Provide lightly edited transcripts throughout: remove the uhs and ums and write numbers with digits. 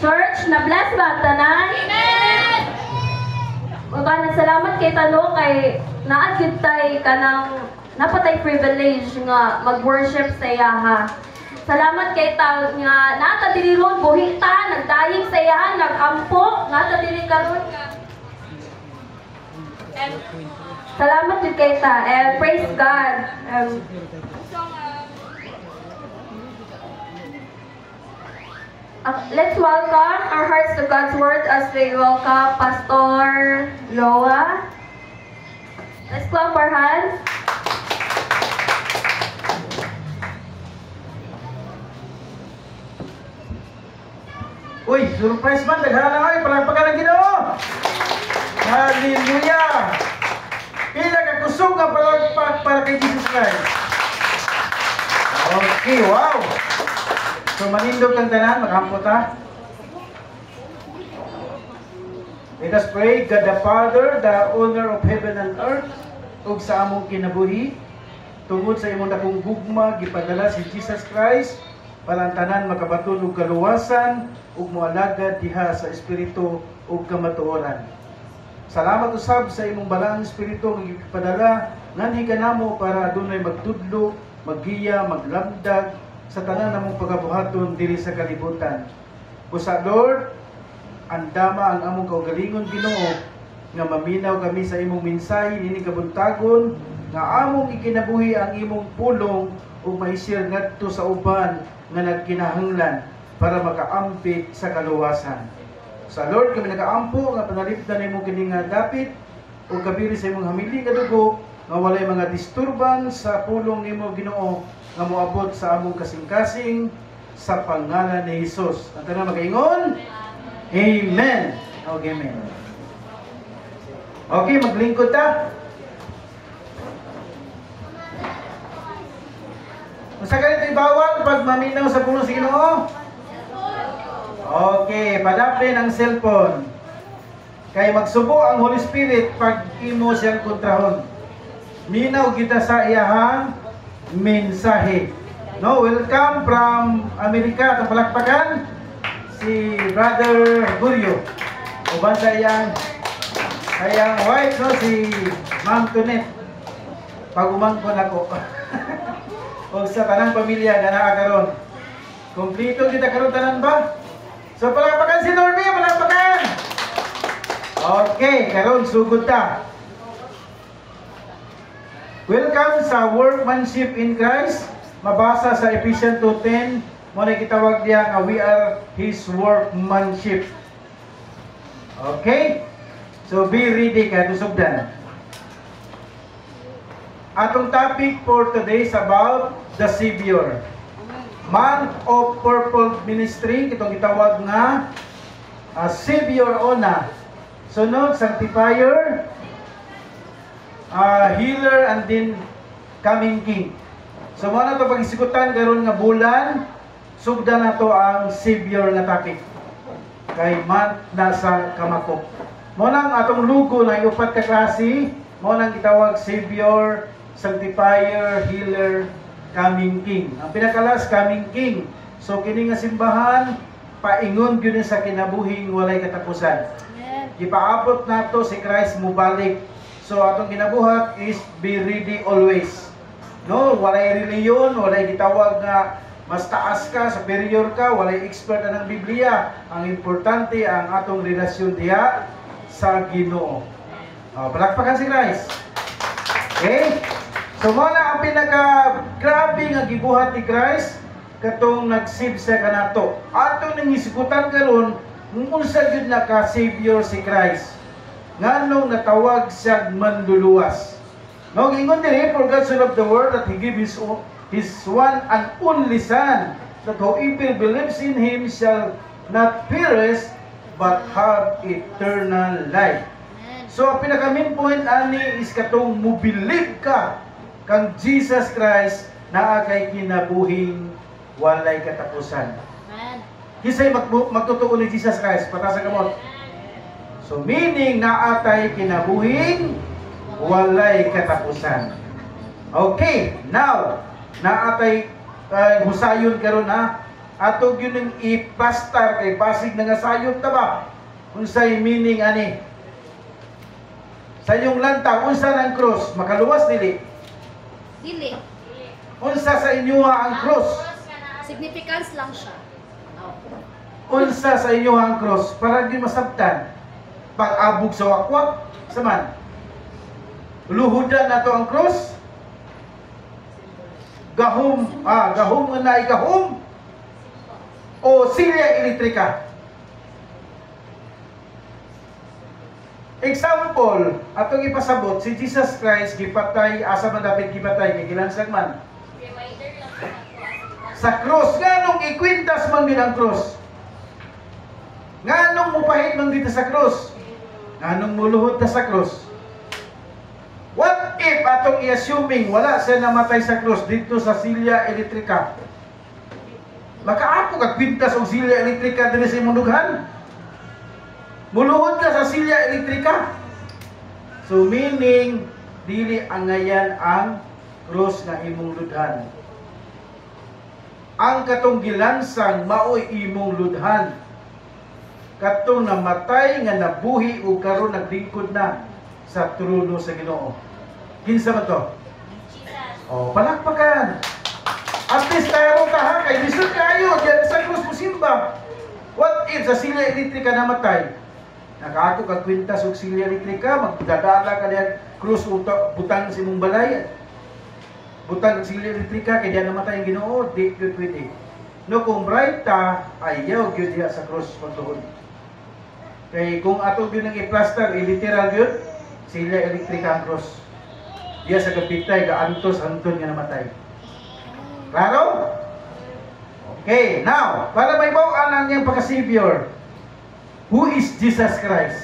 Church, na-bless ba ang tanan? Amen! Salamat kay Tano kay naagid tay kanang napatay privilege nga mag-worship sa iyaha. Salamat kay ta nga nata dili ron buhi ta nagdayeg sa iyaha nagampo nata dili karon nga. Salamat jud kay ta and praise God. Let's welcome our hearts to God's Word as we welcome Pastor Loa. Let's clap our hands. Uy, surprise man, daghan na ay, palagpagan ng Ginoo. Hallelujah! Pila ka kusog nga palagpag para kay Jesus Christ. Okay, wow! So manindog kang tanan, maghampot ha. Let us pray, God the Father, the owner of heaven and earth, ug sa among kinabuhi, tungod sa imong dakong gugma, gipadala si Jesus Christ, para ang tanan makabaton og kaluwasan, ug moalagad diha sa Espiritu ug kamatuoran. Salamat usab sa imong balaang Espiritu nga gipadala, nganhi kanamo para adunay magtudlo, maggiya, maglamdag, sa tanan namong pagabuhaton diri sa kalibutan. Busa Lord, andama ang among kaugalingon Ginoo nga maminaw kami sa imong mensahe ini kabuntagon nga among ikinabuhi ang imong pulong ug mahisir ngadto sa uban nga nagkinahanglan para makaampit sa kaluwasan. Sa Lord kami nagaampo nga panalipdan nimo kini nga dapit ug kabiri sa imong hamili nga dugo nga walay mga disturban sa pulong nimo Ginoo nga moabot sa among kasing-kasing sa pangalan ni Jesus. Ang tanan magaingon? Amen. Okay, amen. Okay, maglingkod ta. Unsa ka nito ibawal pag maminaw sa pulong sa Ginoo? Okay, padapin ang cellphone. Kay magsubo ang Holy Spirit pag imo siyang kontrahon. Minaw kita sa iyahang mensahe. No, welcome from Amerika, itong palakpakan si Brother Gurio. Uban sa iyang wife, no, si Ma'am Tunet. Pag-umangkon ako. O sa tanang pamilya na nakakaroon. Kompleto kita karon tanan ba? So palakpakan si Normie, palakpakan. Okay, karon sugod ta. Welcome sa workmanship in Christ. Mabasa sa Ephesians 2:10, mo na gitawag diya nga we are His workmanship. Okay? So be ready ka to sugdan. Atong topic for today is about the Savior. Month of Purple Ministry, kitong gitawag nga Savior ona. Sunod, Sanctifier, Healer, and then Coming King. So mo na ito pag-isikutan karon nga bulan, sugdan na to ang Savior na topic. Kay month na sa kamakop. Mo nang atong lugo na upat ka klase, mo nang gitawag Savior, Sanctifier, Healer, Coming King. Ang pinakalas, Coming King. So kini nga simbahan, paingon gyud sa kinabuhing walay katapusan. Gipaabot nato si Christ mubalik. So atong ginabuhat is be ready always. No, walay reliyon, walay gitawag nga mas taas ka, superior ka, walay expert na ng Biblia. Ang importante ang atong relasyon diha sa Ginoo. Palakpakan si Christ. Okay? So mo na ang pinaka-grabe nga gibuhat ni Christ katong nag-save sa kanato. Atong nangisigutan karon, unsa gyud na ka Savior si Christ. Nganong natawag siya manluluwas. No, gingon diri, for God so loved the world that He gave His one and only Son, that whoever believes in Him shall not perish but have eternal life. So, ang pinaka-main point ani is katong mubilib ka kang Jesus Christ na kay kinabuhing walay katapusan. Kisay magtutuo ni Jesus Christ, patasa kamot. So, meaning na atay kinabuhing walay katapusan. Okay, now, na atay husayon karon ha. Ato gyud i-plaster kay basig na nga sayop ta ba? Unsay meaning ani? Sa inyong lantaw, unsa ng cross? Makaluwas dili. Dili. Unsa sa inyo ang cross? Significance lang siya. Unsa sa inyo ang cross? Para di masabtan. Pag-abog sa wakwak, saman. Luhudan na to ang cross. Gahom nga na igahom. O silya elektrika. Example, atong ipasabot, si Jesus Christ gipatay, asa man dapat gipatay, kay gilansag man. Sa cross, nganong ikwintas man din ang cross? Nganong mupahit man dito sa cross? Nganong muluhod ta sa cross? What if atong i-assuming wala siya namatay sa cross dito sa silya elektrika? Makaapo ka kwintas og silya elektrika diri sa imong dughan? Muluhod ka sa silya elektrika. So meaning, dili angayan ang cross nga imong ludhan. Ang katong gilansang maoy imong ludhan. Katong namatay nga nabuhi o karon naglingkod na sa trono sa Ginoo. Kinsa man to? Oh, palakpakan. At least tayo ka ha, kay lisod kayo, diyan sa cross mo simba. What if sa silya elektrika namatay? Nakaato kag kwintas og silya elektrika, magdadala ka diyan krus butang sa imong balay. Butang og silya elektrika kay diyan namatay ang Ginoo, di gyud pwede. No kung bright ta, ayaw gyud diha sa cross pagtuon. Kay kung ato gyud nang i-plaster, literal gyud silya elektrika ang cross. Diya sa kapitay gaantos hangtod nga namatay. Klaro? Okay, now, para may bawaan ang niyang pagka-Savior. Who is Jesus Christ?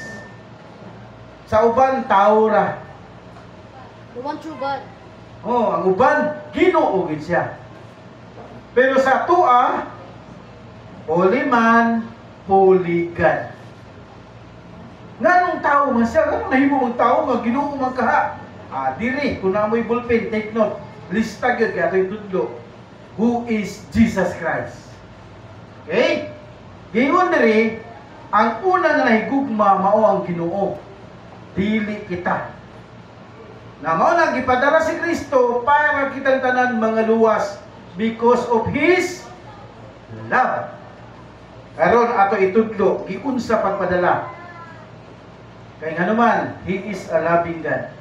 Sa uban, tao ra. The one true God. Oh, ang uban, Ginoo gid siya. Pero sa tua, holy man, holy God. Nganong tao man siya? Nganong nahimo ang tao nga Ginoo man kaha? Diri, kung namoy ballpen, take note. Lista gyud kay atoy tudlo. Who is Jesus Christ? Okay? Gayon diri, ang unang nahigugma mao ang Ginoo, dili kita. Na mao nang gipadala si Kristo para kitang tanan mga luwas because of His love. Karon ato itudlo giunsa pagpadala. Kay nganuman, He is a loving God.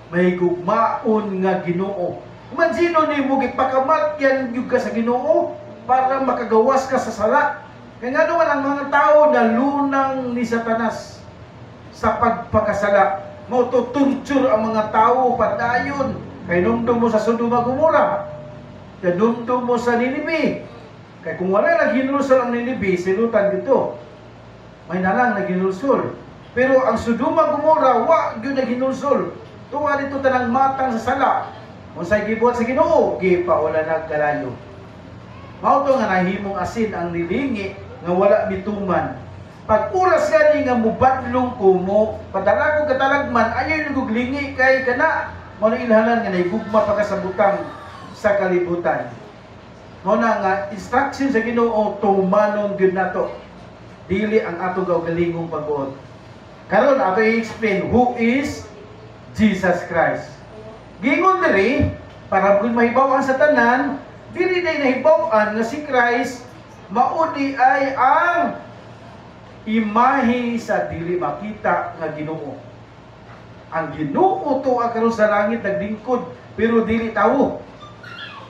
May gugmaon nga Ginoo. Man sino nimo gipakamatyan gyud ka sa Ginoo para makagawas ka sa sala. Kaya nga naman ang mga tao na lunang ni Satanas sa pagpakasala. Mauto-torture ang mga tao padayon. Kaya numdum mo sa Sodoma Gomora. Kaya numdum mo sa Ninibe. Kaya kung wala naghinulsol ang Ninibe, silutan dito. May nalang naghinulsol. Pero ang Sodoma Gomora, wa yun naghinulsol. Tuwa dito tanang matang sa sala. Kung sa'y gibuhat sa Ginoo, wala nagkalayo. Mauto nga nahimong asin ang nilingi nga wala mituman. Pag oras gani nga mubadlong ko mo, padala ko katalagman, ayaw nyo guglingi kay kana. Mao na ilhanan nga naigugma pa ka sa butang sa kalibutan. Mao na nga instruction sa Ginoo tumanon gyud nato. Dili ang ato galingong pagbuot. Karon ato i-explain who is Jesus Christ. Gingon diri para kung mahibaw-an sa tanan, dili day nahibaw-an nga si Christ maudi ay ang imahe sa dili makita nga Ginoo. Ang Ginoo to karon sa langit naglingkod pero dili tawo.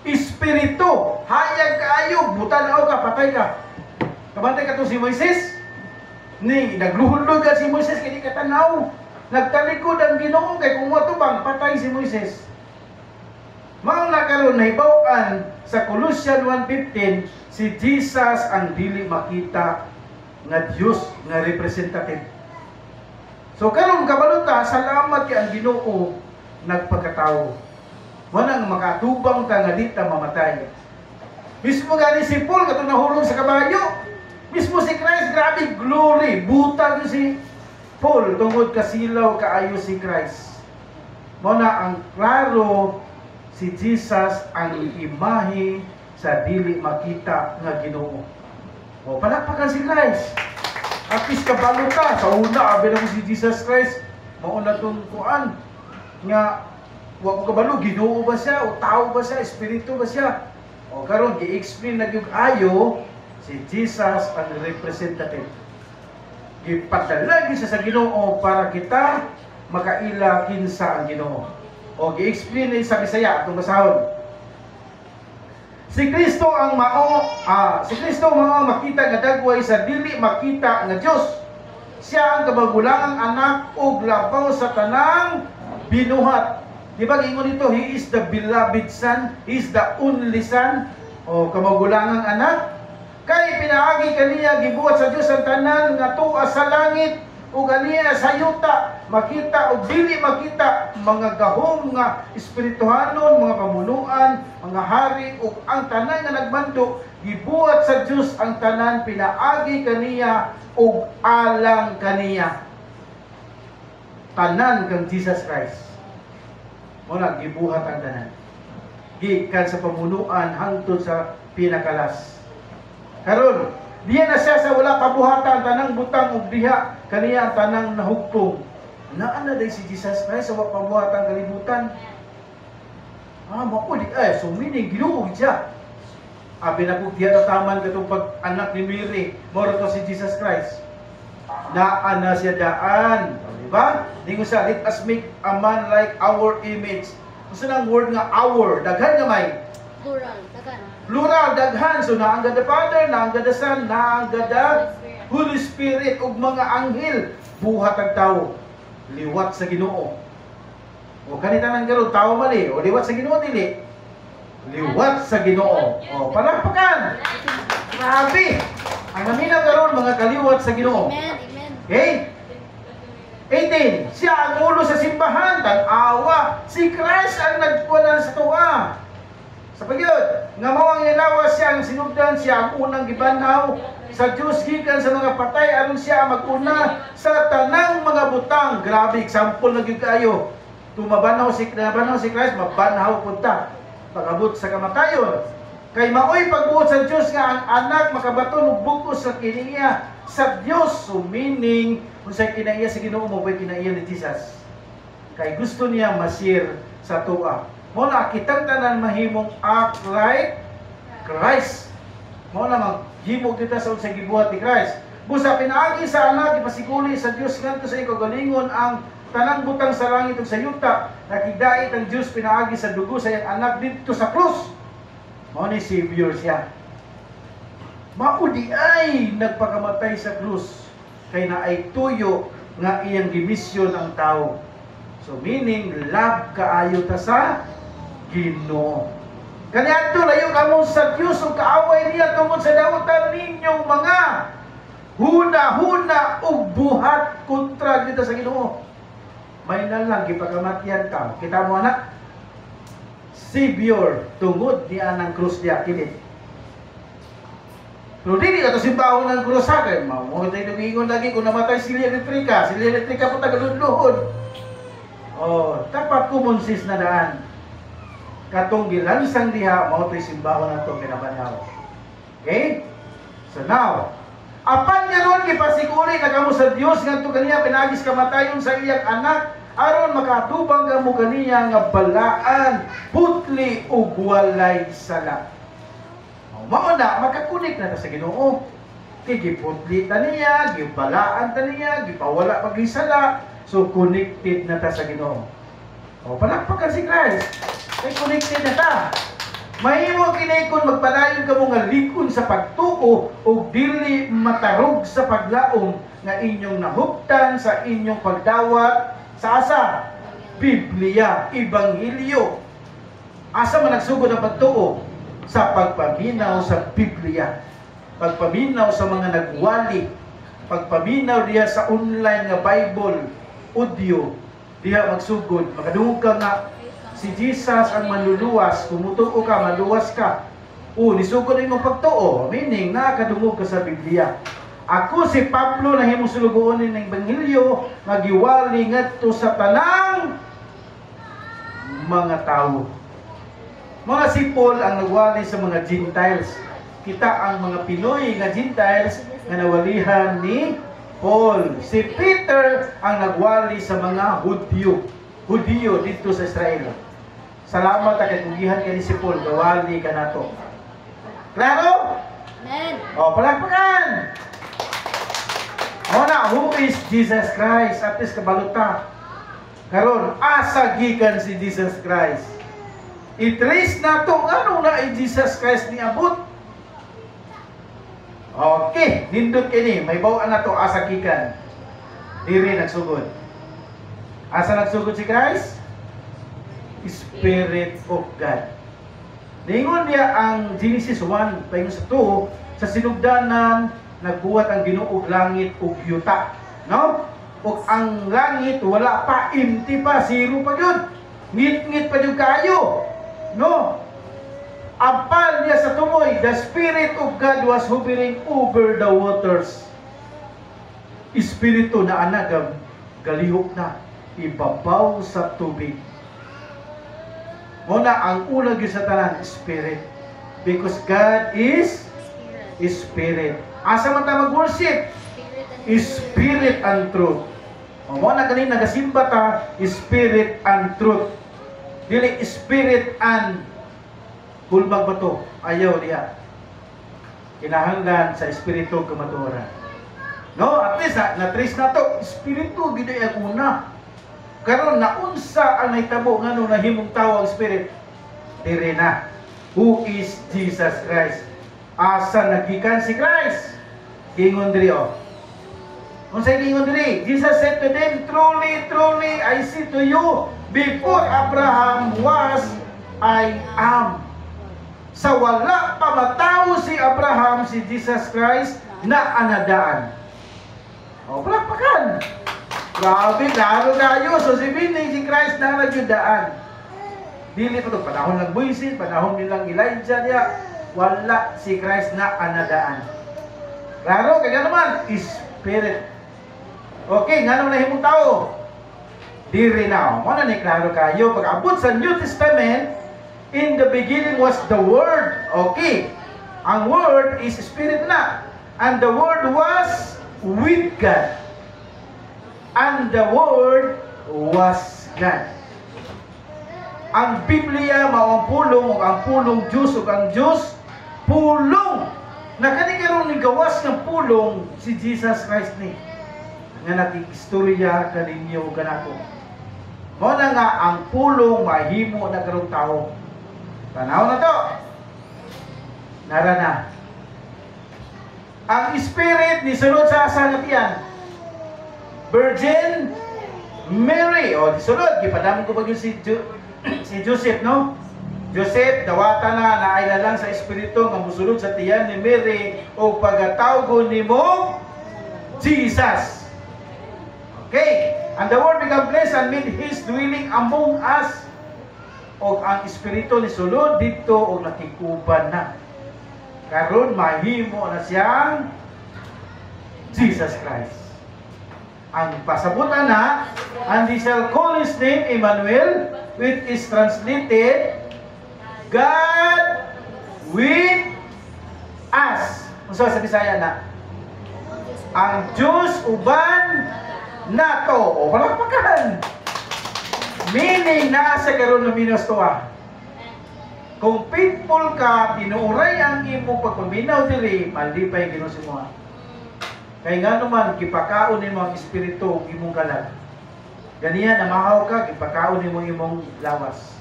Espiritu, hayag kaayo, butanaw ka, patay ka. Kabantay ka to si Moises. Ni nagluhulog ka si Moises kay di ka tanaw. Nagtalikod ang Ginoo kay kung matubang patay si Moises. Mao na karon nahibaw-an sa Colossians 1:15 si Jesus ang dili makita nga Dios nga representative. So karon kabalota, salamat kay ang Ginoo nagpagkatawo. Mo nang makatubang ta nga di ta mamatay. Mismo gani si Paul katong nahulog sa kabayo. Mismo si Christ, grabe glory, buta si Paul tungod kasilaw kaayo si Christ. Mo na ang klaro si Jesus ang imahe sa dili makita nga Ginoo. O palakpakan si Christ. At least kabalo ka sa una abi na mo si Jesus Christ. Mauna tong kuan nga wa ko kabalo Ginoo ba siya o tao ba siya, espiritu ba siya? O karon gi-explain na gyud ayo si Jesus ang representative. Gipadala gyud siya sa Ginoo para kita makaila kinsa ang Ginoo. O gi-explain ni sa Bisaya atong basahon. Si Kristo ang makita nga dagway sa dili makita nga Dios. Siya ang kabagulangang anak ug labaw sa tanang binuhat. Di ba gingon nito, He is the beloved Son, He is the only Son, o kabagulangang anak. Kay pinaagi kaniya gibuhat sa Dios ang tanan nga tuwa sa langit ug aniya sa yuta, makita ug dili makita, mga gahom nga espirituhanon, mga pamunuan, mga hari ug ang tanan nga nagmando, gibuhat sa Dios ang tanan, pinaagi kaniya ug alang kaniya. Tanan kang Jesus Christ. Muna gibuhat ang tanan. Gikan sa pamunuan hangtod sa pinakalas. Karon, diya na siya sa wala kabuhatan, tanang butang ug diha kaniya ang tanang nahugpong. Naa na day si Jesus Christ sa wala kabuhatan kalibutan. Mao di so meaning Ginoo siya. Abi na kung diya taman katong pag-anak ni Mary, moro to si Jesus Christ. Naa na siya daan, di ba? Dingo sa let us make a man like our image. Gusto nang word nga our, daghan gamay. Plural, dagan. Plural, daghan. So, naanggad the Father, naanggad the Son, naanggad the Holy Spirit, ug mga anghel. Buhat ang tao. Liwat sa Ginoo. O, kanita ng garo, tao mali. O, liwat sa Ginoo, dili. Liwat sa Ginoo. O, palakpakan. Grabe. Ang naminaw garon, mga kaliwat sa Ginoo. Amen, amen. Okay? 18. Siya ang ulo sa simbahan, tan-awa. Si Christ ang nagpunan sa tuwa. Sa pagyod, nga mao ang ilawas siya ang sinugdan, siya ang unang gibanhaw sa Dios gikan sa mga patay aron siya maguna sa tanang mga butang. Grabe example na gyud kayo. Tumabanaw si Christ, mabanhaw punta pagabot sa kamatayon. Kay maoy pagbuot sa Dios nga ang anak makabaton og bugos sa kiniya sa Dios. So meaning, kung sa kinaiya sa Ginoo mo, kinaiya ni Jesus. Kay gusto niya masir sa tuwa. Muna, kitang tanan mahimong act like Christ. Muna, maghimog kita sa unsay gibuhat ni Christ. Busa, pinaagi sa anak, ipasikuli sa Diyos ngadto sa ikagalingon ang tanang butang sa langit ug sa yuta. Nakigdait ang Diyos pinaagi sa dugo sa iyang anak dito sa krus. Muna ni Savior siya. Maudi ay nagpakamatay sa krus. Kay na ay tuyo nga iyang gimisyon ang tao. So meaning, love kaayo ta sa Ginoo. Kaniadto layo kamo sa Dios ug kaaway niya tungod sa daotan ninyong mga huna-huna ug buhat kontra dito sa Ginoo. May na lang gipagamatyan ka. Kita mo anak? Savior tungod niya ng krus niya kini. Pero dili ka to simbahon ng krus sa akin. Mo tayo lumingon lagi kung namatay si Electrica. Si Electrica po tagaludluhod. Oh, tapat kumonsis na daan. Katong gilansang diha, mao to'y simbahon nato kinabanhaw. Okay? So now, apan nga ron gipasiguri na kamo sa Dios ngadto kaniya pinagis kamatayon sa iyang anak aron makatubang kamo kaniya nga balaan, putli ug walay sala. Mao na makakunik na ta sa Ginoo. Kay giputli ta niya, gibalaan ta niya, gipawala paglisala. So, connected na ta sa Ginoo. O, palakpakan si Christ. Ay, connected na ta. Mahimo kinay kung magpadayon ka mo nga likon sa pagtuo o dili matarog sa paglaom nga inyong nahuptan sa inyong pagdawat sa asa? Biblia, Ebanghelyo. Asa man nagsugod ang pagtuo? Sa pagpaminaw sa Biblia. Pagpaminaw sa mga nagwali. Pagpaminaw diya sa online nga Bible. Audio, diha magsugod, makadungog ka nga si Jesus ang manluluwas, kumutuo ka, maluwas ka. Nisugod ang imong pagtuo, meaning nakadungog ka sa Biblia. Ako si Pablo na himong sulugoon ng Ebanghelyo, magiwali ngadto sa tanang mga tao. Mga si Paul ang nagwali sa mga Gentiles. Kita ang mga Pinoy nga Gentiles nga nawalihan ni Paul. Si Peter ang nagwali sa mga Hudyo dito sa Israel. Salamat at kagugihan ka ni si Paul, gawali ka na to. Klaro? Amen. O, palakpakan! Muna, who is Jesus Christ? At least kabaluta. Karon, asa gikan si Jesus Christ. I-trace na to, ano na Jesus Christ ni abot? Okay, nindot kini, may bawaan na to, asa gikan. Diri nagsugod. Asa nagsugod si Christ? Spirit of God. Ningon niya ang Genesis 1, paingon sa 2, sa sinugdanan, nagbuhat ang Ginoo og langit ug yuta. No? Ug ang langit wala pa, empty pa, zero pa yun. Ngit-ngit pa yung kayo. No? Apal niya sa tumoy, the Spirit of God was hovering over the waters. Espiritu na anagam, galihok na, ibabaw sa tubig. Muna, ang unang yun sa tanan, Spirit. Because God is Spirit. Asa man tayo mag-worship? Spirit and truth. O mo na galing nagasimba ta, Spirit and truth. Dili Spirit and hulbag ba to? Ayaw niya. Kinahanglan sa Espiritu kamatuoran. No, at least na-trace na to. Espiritu, gito yung una. Karon naunsa ang nahitabo nga nung nahimong tao ang Spirit? Dire na. Who is Jesus Christ? Asa nagikan si Christ? Gingon diri o. Kung sa gingon diri, Jesus said to them, truly, truly, I say to you, before Abraham was, I am. Sa wala pa matao si Abraham, si Jesus Christ, na anadaan. O, palakpakan. Grabe, klaro kayo. So, si Christ na nagyudaan. Dili pa ito, panahon ng Moises, panahon nilang Elijah niya, wala si Christ na anadaan. Klaro, kaya naman, Spirit. Okay, nga nung nahimong tao, diri na. Muna ni klaro kayo. Pag-abot sa New Testament, in the beginning was the Word. Okay, ang Word is Spirit na. And the Word was with God. And the Word was God. Ang Biblia mao ang pulong ug ang pulong Diyos ug ang Diyos pulong. Nakani karon ni gawas ng pulong si Jesus Christ ni. Nga nakikistorya kaninyo kanako. Mao na nga ang pulong mahimo na karong tao. Tanaw na to. Nara na. Ang Spirit ni sunod sa asa nga tiyan. Virgin Mary. O, sunod, gipadamon ko pag si Joseph, no? Joseph, dawata na, naayla lang sa Espiritu, nga musulod sa tiyan ni Mary, o pagatawgon ni mo, Jesus. Okay? And the Word became flesh and made His dwelling among us. O ang Espiritu ni sulod dito, o nakikuban na. Karon mahimo na siyang Jesus Christ. Ang pasabutan na, and he shall call his name Emmanuel, which is translated, God with us. Unsa sa Bisaya na? Ang Diyos uban nato. O, palakpakan. Meaning na sa karon na minos to Kung faithful ka, tinuuray ang imo pagpaminaw dili, malipay Ginoo si mo. Kaya nga naman, gipakaon ni mo ang Espiritu imong kalag. Ganiya, namahaw ka, gipakaon ni mo imong lawas.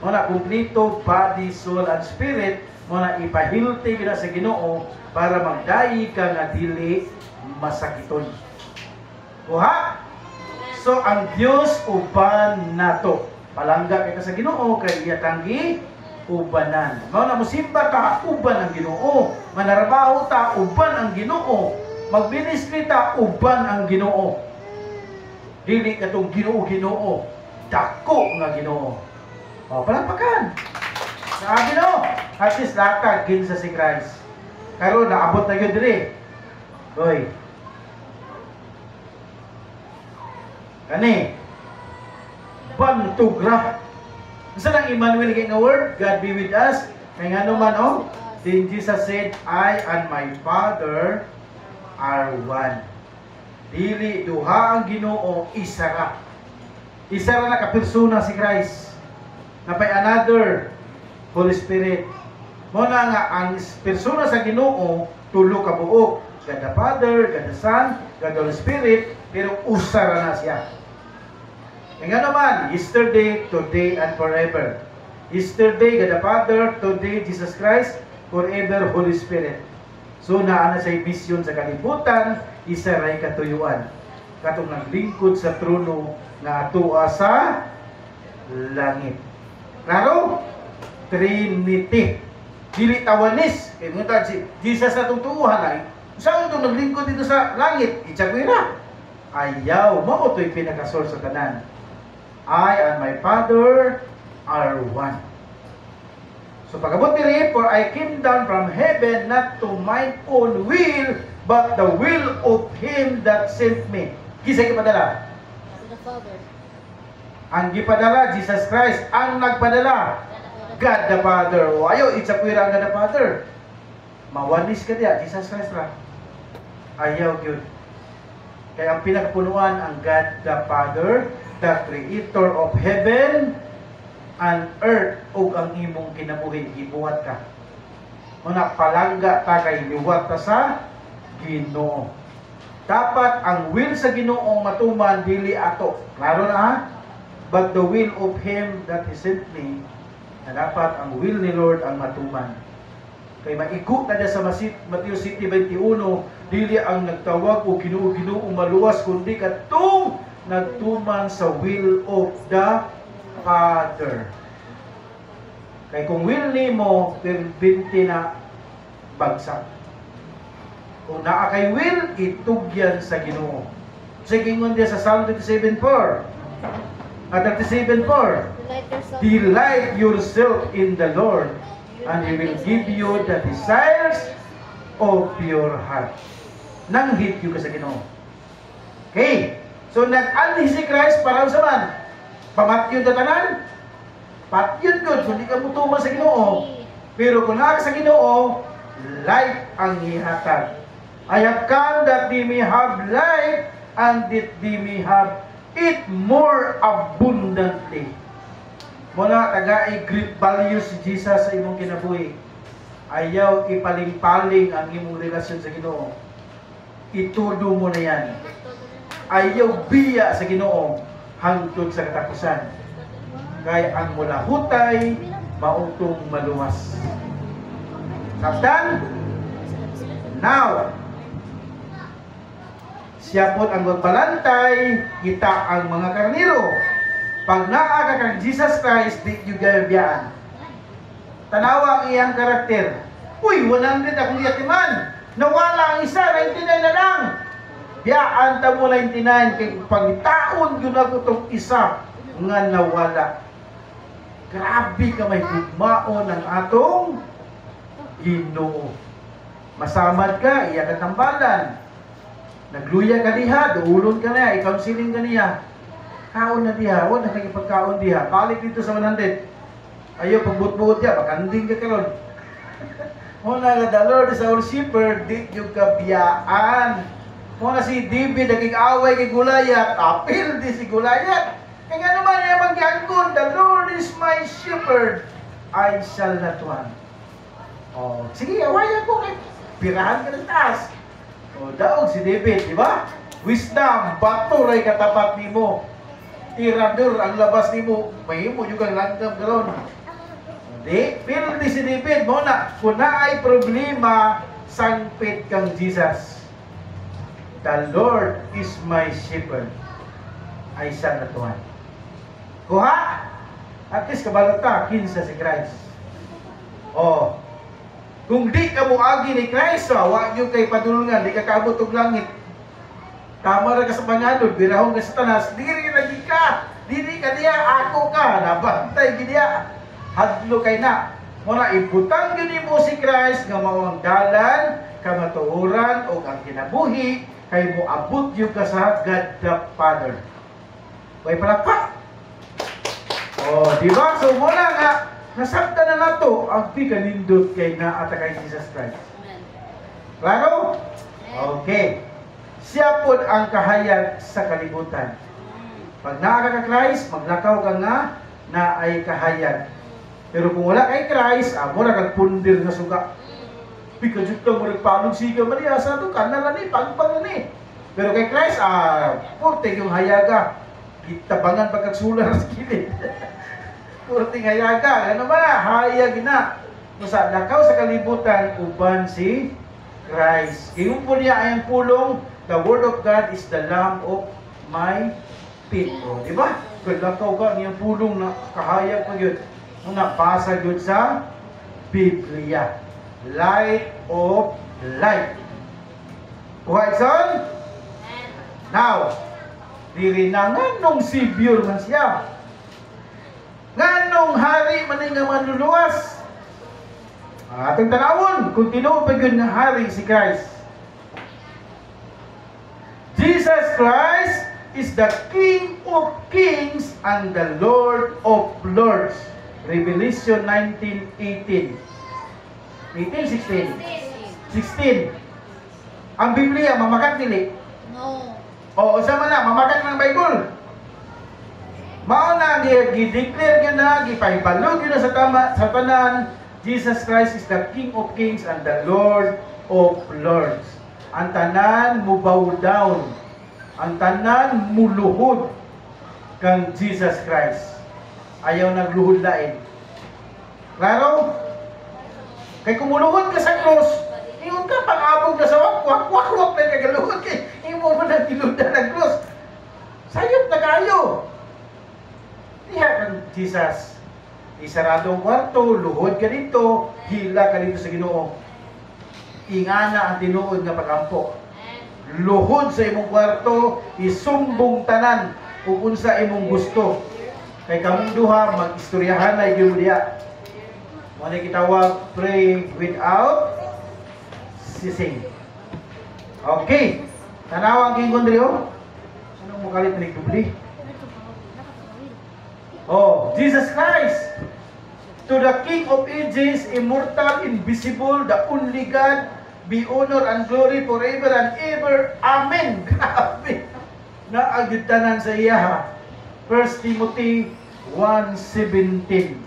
Muna, kumplito, body, soul, and spirit, muna ipahilti ka sa Ginoo para magdayi ka nga dili masakiton. Kuha? So, ang Diyos uban nato. Palangga ka sa Ginoo, kay iyatanggi ubanan. Muna, musimba ka, uban ang Ginoo. Manarabaho ta, uban ang Ginoo. Magministry ta, uban ang Ginoo. Dili katong Ginoo, dako nga Ginoo. O, palakpakan. Sabi no, at least latag kinsa si Christ. Karon naabot na gyud diri. Hoy. Kani bantugra. Isa lang Emmanuel kay nga word, God be with us. Kaya nga naman, oh, then Jesus said, I and my Father are one. Dili duha ang Ginoo, isa ra. Isa ra na kapersona si Christ. Napay another Holy Spirit. Muna nga ang persona sa Ginoo tulo ka buok. God the Father, God the Son, God the Holy Spirit, pero usa ra na siya. Nga naman, yesterday, today, and forever. Yesterday, God the Father, today, Jesus Christ, forever, Holy Spirit. So, naana sa vision sa kalibutan, isa ray katuyuan. Katong naglingkod sa trono nga atua sa langit. Klaro? Trinity. Dili tawanis. Kaya nga si Jesus na tutuuhan ay, saan itong naglingkod dito sa langit? Itsakwira. Ayaw, mao to'y pinakasor sa tanan. I and my Father are one. So pagabot diri, for I came down from heaven not to mine own will, but the will of Him that sent me. Kisay gipadala? The Father. Ang gipadala, Jesus Christ. Ang nagpadala, God the Father. O ayaw, itsakwira ang God the Father. Mawanis ka diya, Jesus Christ ra. Ayaw yun. Kaya ang pinagpunuan ang God the Father, the Creator of heaven and earth, ug ang imong kinabuhi, gibuhat ka. Muna palangga ta kay liwat ta sa Ginoo. Dapat ang will sa Ginoo matuman, dili ato. Klaro na ha? But the will of Him that He sent me, na dapat ang will ni Lord ang matuman. Kay maikot na sa Mateo City 21, dili ang nagtawag o Ginoo maluwas, kundi katong nagtuman sa will of the Father. Kay kung will nimo, perminti na bagsak. Kung naa kay will, itugyan sa Ginoo. Sige ngon dia sa Psalm 37:4. At 37:4. Delight yourself in the Lord, and He will give you the desires of your heart. Nanghit yung ka sa Ginoo. Okay. So nag-anhi si Christ para sa man. Pamatyon na tanan. Patyon yun. Kung di ka mutuman sa Ginoo. Pero kung naa ka sa Ginoo, life ang ihatag. I have come that they may have life, and that they may have it more abundantly. Muna taga great value si Jesus sa imong kinabuhi. Ayaw ipaling-paling ang imong relasyon sa Ginoo. Itudo mo na yan. Ayaw biya sa Ginoo hangtod sa katapusan. Kaya ang mula hutay, mautong maluwas. Sabdan? Now, siya po ang magbalantay, kita ang mga karniro. Pag naaka kang Jesus Christ, di nyo gayabiyaan. Tanawa ang iyang karakter. Uy, 100 akong yatiman. Nawala ang isa, 99 na lang. Biyaan ta mo 99, kay pagtaon yun ako itong isa nga nawala. Grabe ka may hugmaon ng atong Ginoo. Masamad ka, iya ka tambalan. Nagluya ka diha, duulon ka na, i-counseling ka niya. Kaon na diha, huwag na nagipagkaon diha. Balik dito sa 100. Ayaw, pagbut-buot diha, makanding ka karon. Muna nga, the Lord is our shepherd, di yung kabiyaan. Muna si David, naging away kay Gulayat, apil di si Gulayat. E nga naman, yung mag-yangkon, the Lord is my shepherd, I shall not want. Oh, sige, awayan ko kay pirahan ka ng taas. O, daog si David, di ba? Wisdom, bato ray katapat nimo. Tirador ang labas nimo, mahimo yung kang langgam galon. Di, pero di si David, mo na, kung na ay problema, sangpit kang Jesus. The Lord is my shepherd, I shall not want. Kuha? At least kabalata, kinsa si Christ. Oh, kung di ka muagi ni Christ, wag nyo kay padulungan, di ka kaabot og langit. Tama ra ka sa panganod, birahon ka sa tanas, diri lagi ka, diri ka diya, ako ka, nabantay gidiya. Hadlo kay na. Muna ibutang gini mo si Christ nga mao ang dalan, kamatuoran o ang kinabuhi kay mo abot yung ka sa God the Father. Way palakpak. Oh, di ba? So muna nga nasabta na nato ang pikanindot kay naata kay Jesus Christ. Amen. Klaro? Amen. Okay. Siya po ang kahayag sa kalibutan. Pag naa ka kay Christ, maglakaw ka nga na ay kahayag. Pero kung wala kay Christ, mo na kag pundir nga suga. Pikajut lang mo nagpalog siya Maria sa to kanala ni pagpang ni. Pero kay Christ, porte yung hayaga. Gitabangan pagkagsular sa kilid. Porte hayaga. Ano ba? Hayag na. Sa lakaw sa kalibutan, uban si Christ. Kayong po niya ay ang pulong, the Word of God is the lamp of my feet. O, di ba? Kung lakaw ka, niyang pulong na kahayag pa yun. Muna, basa yun sa Biblia. Light of light. Kuha, son? Now, diri na nga nung Savior man siya. Nga nung hari man nga manluluwas. Ating tanawon, kung tinuod pa yun nga hari si Christ. Jesus Christ is the King of Kings and the Lord of Lords. Revelation 19:18. 18:16. 16. Ang Biblia, mamakat dili. No. O, sama na, mamakat ng Bible. Mao na, gi-declare yun na, gipaibalog yun na sa tanan, Jesus Christ is the King of Kings and the Lord of Lords. Ang tanan mo bow down. Ang tanan mo luhod kang Jesus Christ. Ayaw nagluhod lain. Klaro? Kay kumuluhod ka sa krus, ingon ka, pang-abog na sa wakwak na kagaluhod kay imo mo na tiludan ng krus. Sayop na kayo. Diha kang Jesus. Isaradong kwarto, luhod ka dito, hila ka dito sa Ginoo. Ingana ang tinuod nga pagampo. Luhod sa imong kwarto, isumbong tanan ug unsa imong gusto. Kay kamong duha mag-istoryahan na gyud diha. Mo ni kitawag pray without ceasing. Okay. Tanawang gingon diri oh. Ano mo kalit ni dubli? Oh, Jesus Christ, to the King of Ages, immortal, invisible, the only God, be honor and glory forever and ever. Amen. Grabe. Naagyutanan sa iya. 1 Timothy 1:17.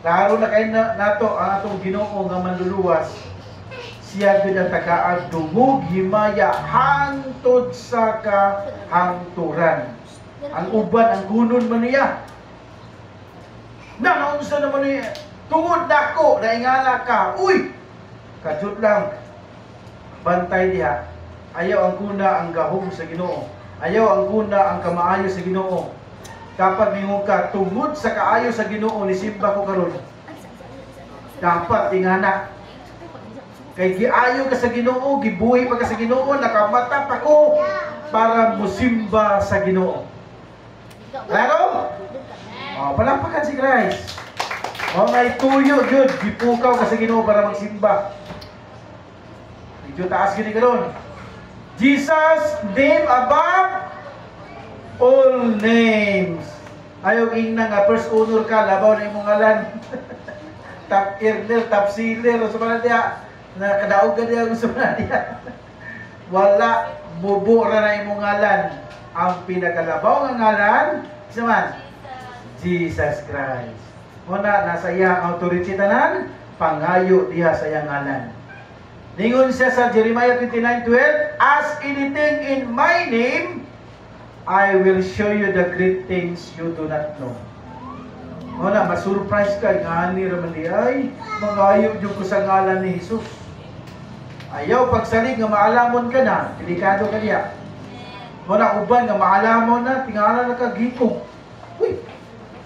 Klaro na kayo nato ang atong Ginoo nga manluluwas. Siya gid ang tagaag dungog himaya hangtod sa kahangturan. Ang uban, ang gunon man niya. Naunsa naman niya, tungod dako, naingala ka. Uy! Kajut lang. Bantay diha. Ayaw ang kuna ang gahom sa Ginoo. Ayaw ang kuna ang kamaayo sa Ginoo. Dapat mingon ka, tungod sa kaayo sa Ginoo, nisimba ko karon. Dapat ingana. Kay giayo ka sa Ginoo, gibuhi pa ka sa Ginoo, nakamata pa ko para musimba sa Ginoo. Claro? Oh, palampakan si Christ. Oh, may tuyo jud, gipukaw ka sa Ginoo para magsimba. Medyo taas gini karon. Jesus name above all names. Ayaw ingna nga first honor ka, labaw na imong ngalan. Top earner, top sealer, sa mga diya. Nakadaog ka diya, gusto na diya. Wala, bubo ra na imong ngalan. Ang pinakalabaw nga ngalan, isa man, Jesus Christ. Muna, nasa iya ang authority tanan, pangayo diha sa iyang ngalan. Ningon siya sa Jeremiah 29:12, ask anything in my name, I will show you the great things you do not know. Muna, masurprise ka, ngani raman di ay, mangayo yung ko sa ngalan ni Jesus. Ayaw pagsalig nga maalamon ka na, delikado ka diya. Muna, uban nga maalamon na, tingala na ka, gikom. Uy,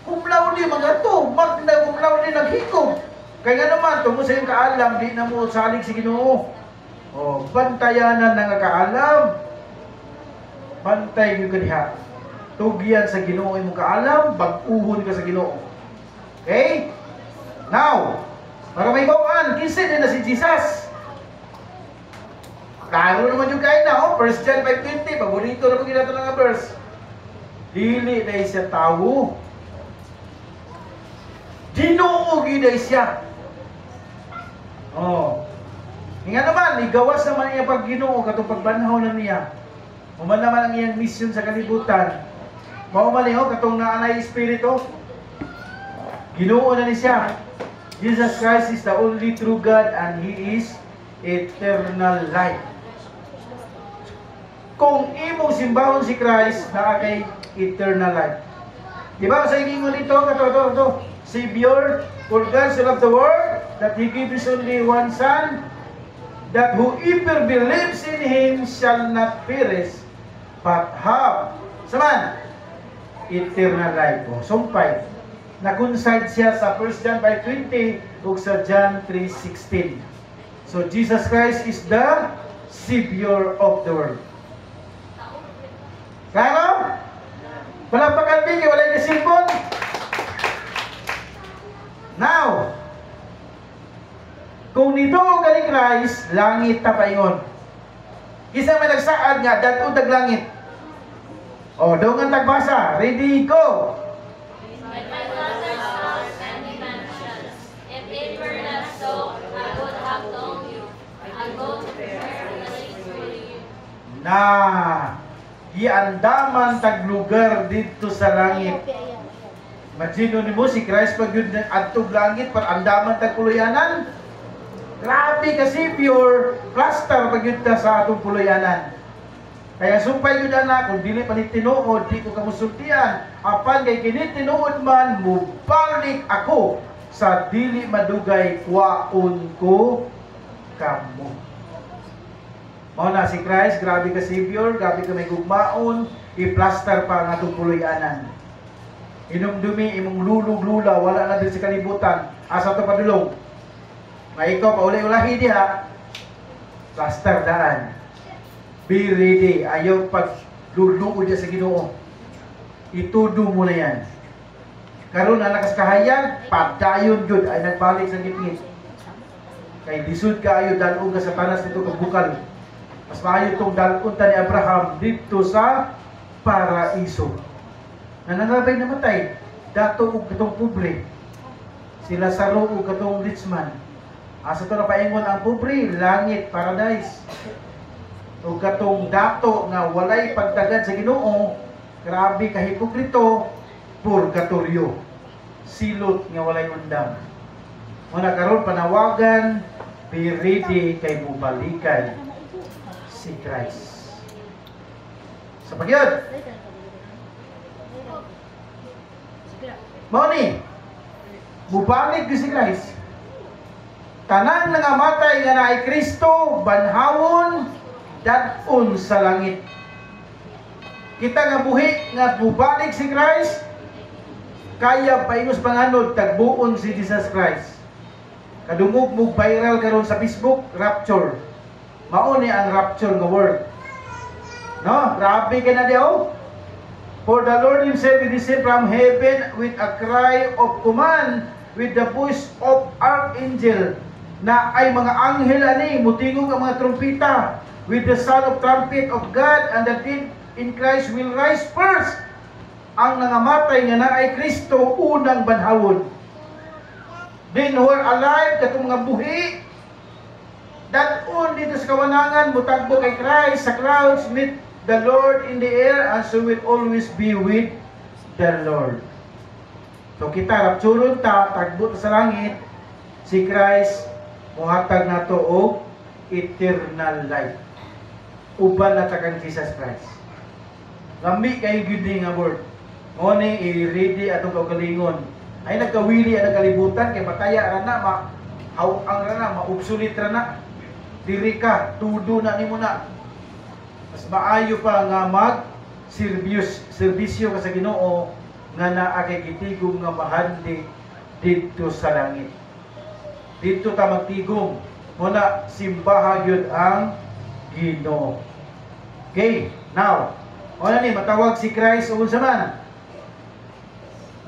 kumlaw ni mga to, magna kumlaw ni naghikom. Kaya naman, tungo sa iyong kaalam, di na mo salig si Ginoo. O, bantayanan na nga kaalam. Bantay mo ka diha. Tugyan sa Ginoo imong kaalam, bag-uhon ka sa Ginoo. Okay? Now, para may bawaan, kinsa din na si Jesus. Klaro naman yung kain na, 1 John 5:20, paborito na pag ginato nga verse. Dili na siya tawo. Ginoo gyud siya. Oh. Nga naman, igawas naman niya pag Ginoo katong pagbanhaw na niya. Human naman ang iyang mission sa kalibutan. Mao man niyo katong naanay espiritu. Ginoo na ni siya. Jesus Christ is the only true God and He is eternal life. Kung imong simbahon si Christ, naa kay eternal life. Di ba sa ingon dito, kato, Savior, for God so loved the world, that He gave His only one Son, that whoever believes in Him shall not perish, but have, saman, eternal life. O, sumpay. Na-concide siya sa 1 John 5:20 ug sa John 3:16. So, Jesus Christ is the Savior of the world. Klaro? Wala pa kalbi, wala yung cellphone. Now, kung nito ka ni Christ, langit ta paingon. Kisa may nagsaad nga, datod tag langit. O, daw nga tagbasa. Ready, go! If my father's house many mansions, if it were not so, I would have told you. I go to prepare a place for you. Na, giandaman tag lugar dito sa langit. Imagine ni mo si Christ pag yun adtog langit, pag andaman tag kuluyanan. Grabe kasi pure plaster pag yun ta sa atong kuluyanan. Kaya sumpay yun na, kung dili pa ni tinuod, di ko kamusultian. Apan kay kini tinuod man, mubalik ako sa dili madugay kwaon ko kamo. Mao na si Christ, grabe ka Savior, grabe ka may gugmaon, i-plaster pa ang atong kuluyanan. Inumdumi, imong lulog-lula, wala na din sa kalibutan, asa to padulong. May ikaw, paulay-ulahi diha, plaster daan. Be ready. Ayaw pag luluod niya sa Ginoo. Itudo mo na yan. Karon na nakas kahayag, padayon jud ay nagbalik sa gitngit. Kay lisod kaayo dalog ka sa tanas nito kag bukal. Mas maayo tong dalon ta ni Abraham dito sa paraiso. Nananabay namatay, dato ug katong pobre. Sila saro ug katong rich man. Asa to na paingon ang pobre, langit, paradise. O katong dato nga walay pagtagad sa Ginoo, grabe ka hipokrito, purgatorio. Silot nga walay undang. Muna karon panawagan, be ready kay mubalikan si Christ. Sa pagyod. Mao ni, mubalik si Christ. Tanan nga matay nga naay Kristo, banhawon dadon sa langit. Kita nga buhi nga bubalik si Christ, kaya paingos panganod tagbuon si Jesus Christ. Kadungog mo viral karon sa Facebook, rapture. Mao ni ang rapture nga word. No, grabe ka na diyo. For the Lord Himself will descend from heaven with a cry of command, with the voice of archangel, na ay mga anghel ani mutingog ang mga trumpeta, with the sound of trumpet of God, and the dead in Christ will rise first. Ang nangamatay nga naay Kristo unang banhawon. Then who are alive, katong mga buhi, dadon dito sa kawanangan, mutagbo kay Christ sa clouds, meet the Lord in the air, and so will always be with the Lord. So kita rapturon ta, tagbo sa langit, si Christ muhatag nato og eternal life. Uban na takang Jesus Christ. Lambi kayo gudi nga word. Mo ni i-ready atong kaugalingon. Ay nagkawili ang kalibutan kay mataya ra na, ang ra na, maobsolete ra na. Diri ka, tudo na nimo na. Mas maayo pa nga serbisyo ka sa Ginoo nga naa kay gitigom nga mahandi dito sa langit. Dito ta magtigom. Muna simbaha gyud ang Ginoo. Okay, now, ano ni matawag si Christ o unsa man?